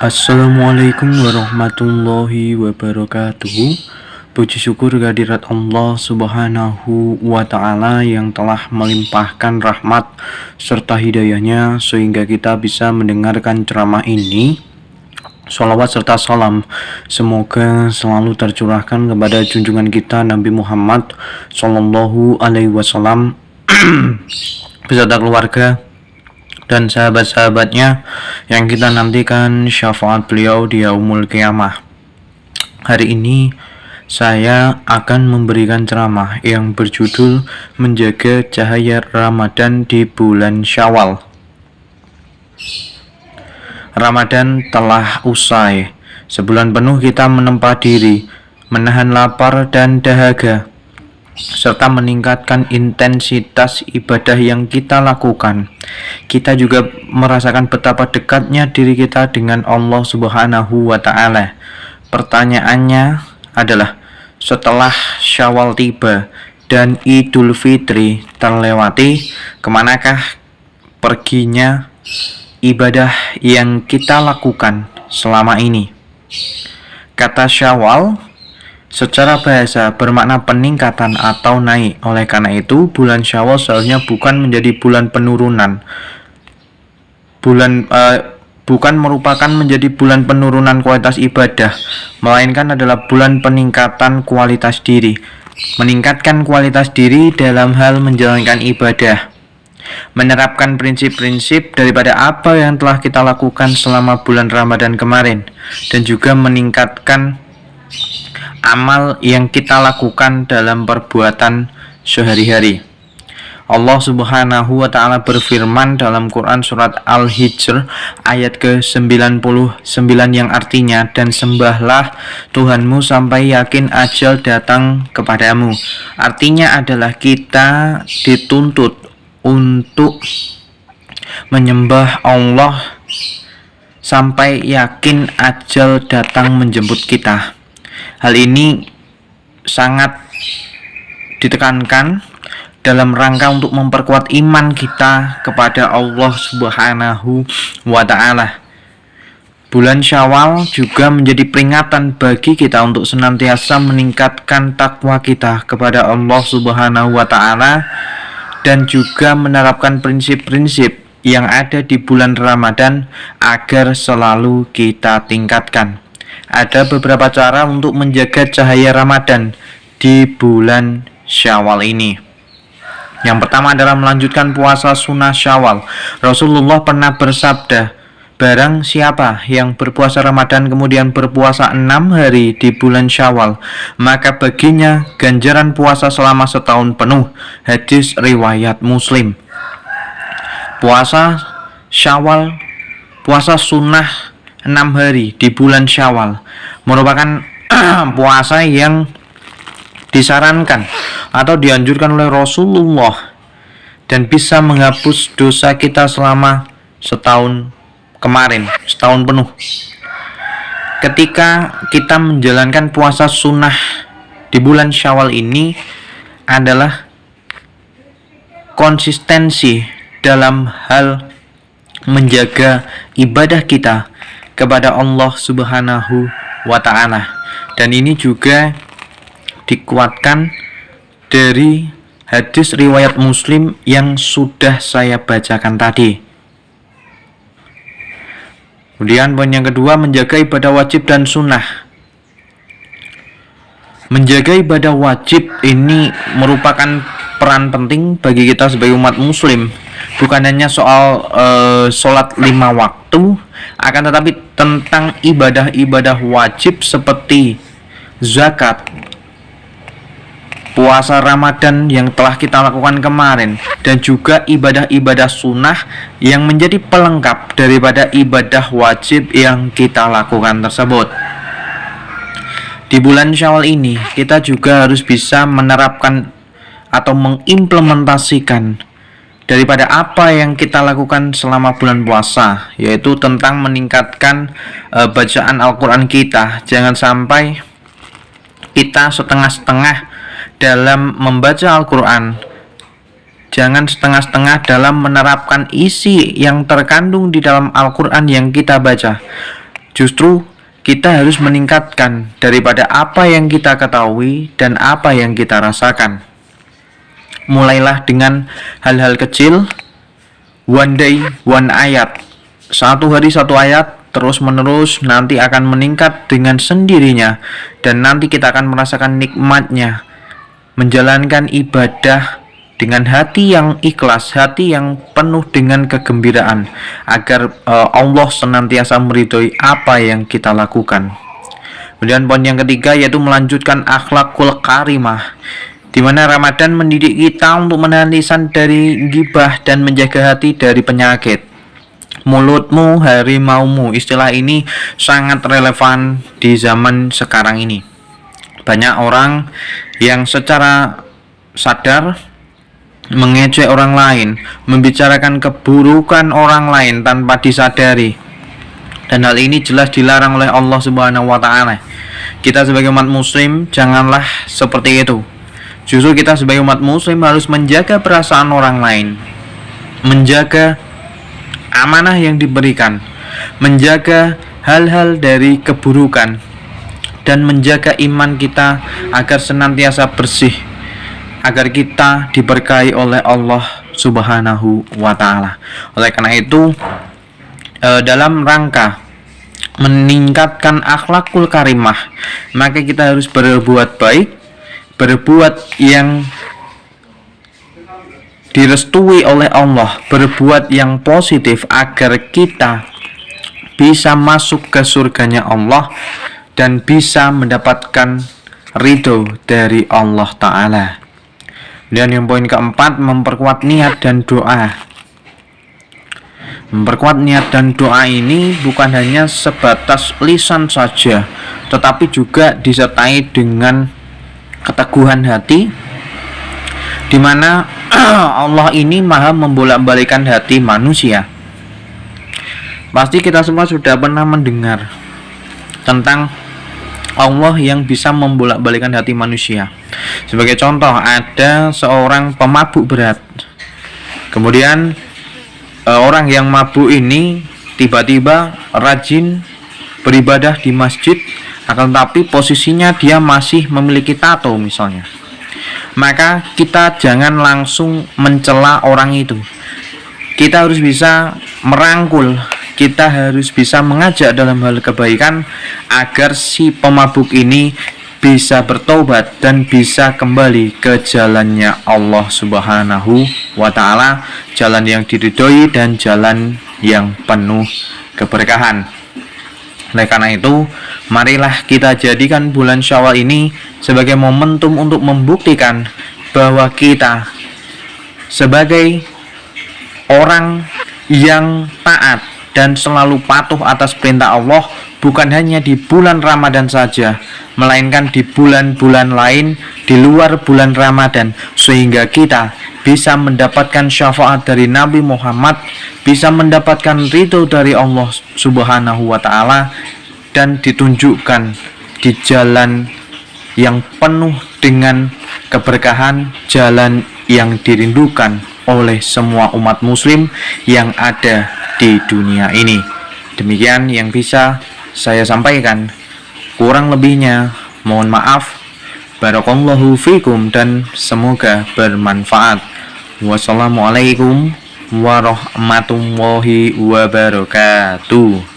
Assalamualaikum warahmatullahi wabarakatuh. Puji syukur kehadirat Allah subhanahu wa ta'ala yang telah melimpahkan rahmat serta hidayahnya sehingga kita bisa mendengarkan ceramah ini. Sholawat serta salam semoga selalu tercurahkan kepada junjungan kita Nabi Muhammad Sallallahu Alaihi Wasallam beserta keluarga dan sahabat-sahabatnya yang kita nantikan syafaat beliau di yaumul qiyamah. Hari ini saya akan memberikan ceramah yang berjudul Menjaga Cahaya Ramadan di Bulan Syawal. Ramadan telah usai. Sebulan penuh kita menempa diri, menahan lapar dan dahaga, serta meningkatkan intensitas ibadah yang kita lakukan. Kita juga merasakan betapa dekatnya diri kita dengan Allah Subhanahu wa ta'ala. Pertanyaannya adalah, setelah Syawal tiba dan Idul Fitri terlewati, kemanakah perginya ibadah yang kita lakukan selama ini? Kata Syawal secara bahasa bermakna peningkatan atau naik. Oleh karena itu, bulan Syawal seharusnya bukan menjadi bulan penurunan. Bukan merupakan menjadi bulan penurunan kualitas ibadah, melainkan adalah bulan peningkatan kualitas diri. Meningkatkan kualitas diri dalam hal menjalankan ibadah, menerapkan prinsip-prinsip daripada apa yang telah kita lakukan selama bulan Ramadan kemarin, dan juga meningkatkan amal yang kita lakukan dalam perbuatan sehari-hari. Allah Subhanahu wa ta'ala berfirman dalam Quran surat Al-Hijr ayat ke-99 yang artinya, dan sembahlah Tuhanmu sampai yakin ajal datang kepadamu. Artinya adalah kita dituntut untuk menyembah Allah sampai yakin ajal datang menjemput kita. Hal ini sangat ditekankan dalam rangka untuk memperkuat iman kita kepada Allah Subhanahu wa ta'ala. Bulan Syawal juga menjadi peringatan bagi kita untuk senantiasa meningkatkan takwa kita kepada Allah Subhanahu wa ta'ala, dan juga menerapkan prinsip-prinsip yang ada di bulan Ramadan agar selalu kita tingkatkan. Ada beberapa cara untuk menjaga cahaya Ramadan di bulan Syawal ini. Yang pertama adalah melanjutkan puasa sunnah Syawal. Rasulullah pernah bersabda, barang siapa yang berpuasa Ramadan kemudian berpuasa 6 hari di bulan Syawal, maka baginya ganjaran puasa selama setahun penuh. Hadis riwayat Muslim. Puasa Syawal, puasa sunnah 6 hari di bulan Syawal merupakan puasa yang disarankan atau dianjurkan oleh Rasulullah dan bisa menghapus dosa kita selama setahun kemarin, setahun penuh. Ketika kita menjalankan puasa sunnah di bulan Syawal ini adalah konsistensi dalam hal menjaga ibadah kita kepada Allah Subhanahu wa ta'ala, dan ini juga dikuatkan dari hadis riwayat Muslim yang sudah saya bacakan tadi. Kemudian poin yang kedua, menjaga ibadah wajib dan sunnah. Menjaga ibadah wajib ini merupakan peran penting bagi kita sebagai umat muslim. Bukan hanya soal sholat 5 waktu, akan tetapi tentang ibadah-ibadah wajib seperti zakat, puasa Ramadan yang telah kita lakukan kemarin, dan juga ibadah-ibadah sunnah yang menjadi pelengkap daripada ibadah wajib yang kita lakukan tersebut. Di bulan Syawal ini kita juga harus bisa menerapkan atau mengimplementasikan daripada apa yang kita lakukan selama bulan puasa, yaitu tentang meningkatkan bacaan Al-Quran kita. Jangan sampai kita setengah-setengah dalam membaca Al-Quran. Jangan setengah-setengah dalam menerapkan isi yang terkandung di dalam Al-Quran yang kita baca. Justru kita harus meningkatkan daripada apa yang kita ketahui dan apa yang kita rasakan. Mulailah dengan hal-hal kecil, one day, one ayat. Satu hari satu ayat, terus menerus nanti akan meningkat dengan sendirinya. Dan nanti kita akan merasakan nikmatnya menjalankan ibadah dengan hati yang ikhlas, hati yang penuh dengan kegembiraan, agar Allah senantiasa meridhoi apa yang kita lakukan. Kemudian poin yang ketiga yaitu melanjutkan akhlakul karimah, di mana Ramadan mendidik kita untuk menahan lisan dari ghibah dan menjaga hati dari penyakit. Mulutmu harimaumu, istilah ini sangat relevan di zaman sekarang ini. Banyak orang yang secara sadar mengejek orang lain, membicarakan keburukan orang lain tanpa disadari. Dan hal ini jelas dilarang oleh Allah Subhanahu wa taala. Kita sebagai umat muslim janganlah seperti itu. Justru kita sebagai umat muslim harus menjaga perasaan orang lain, menjaga amanah yang diberikan, menjaga hal-hal dari keburukan, dan menjaga iman kita agar senantiasa bersih, agar kita diberkahi oleh Allah Subhanahu wa taala. Oleh karena itu, dalam rangka meningkatkan akhlakul karimah, maka kita harus berbuat baik, berbuat yang direstui oleh Allah, berbuat yang positif agar kita bisa masuk ke surganya Allah dan bisa mendapatkan ridho dari Allah Ta'ala. Dan yang poin keempat, memperkuat niat dan doa. Memperkuat niat dan doa ini bukan hanya sebatas lisan saja, tetapi juga disertai dengan keteguhan hati, di mana Allah ini maha membolak-balikan hati manusia. Pasti kita semua sudah pernah mendengar tentang Allah yang bisa membolak-balikan hati manusia. Sebagai contoh, ada seorang pemabuk berat. Kemudian orang yang mabuk ini tiba-tiba rajin beribadah di masjid, akan tetapi posisinya dia masih memiliki tato misalnya. Maka kita jangan langsung mencela orang itu. Kita harus bisa merangkul, kita harus bisa mengajak dalam hal kebaikan agar si pemabuk ini bisa bertobat dan bisa kembali ke jalannya Allah Subhanahu wa taala, jalan yang diridhoi dan jalan yang penuh keberkahan. Oleh karena itu, marilah kita jadikan bulan Syawal ini sebagai momentum untuk membuktikan bahwa kita sebagai orang yang taat dan selalu patuh atas perintah Allah bukan hanya di bulan Ramadan saja, melainkan di bulan-bulan lain di luar bulan Ramadan, sehingga kita bisa mendapatkan syafaat dari Nabi Muhammad, bisa mendapatkan ridho dari Allah Subhanahu wa taala, dan ditunjukkan di jalan yang penuh dengan keberkahan, jalan yang dirindukan oleh semua umat muslim yang ada di dunia ini. Demikian yang bisa saya sampaikan. Kurang lebihnya mohon maaf. Barakallahu fikum dan semoga bermanfaat. Wassalamualaikum warahmatullahi wabarakatuh.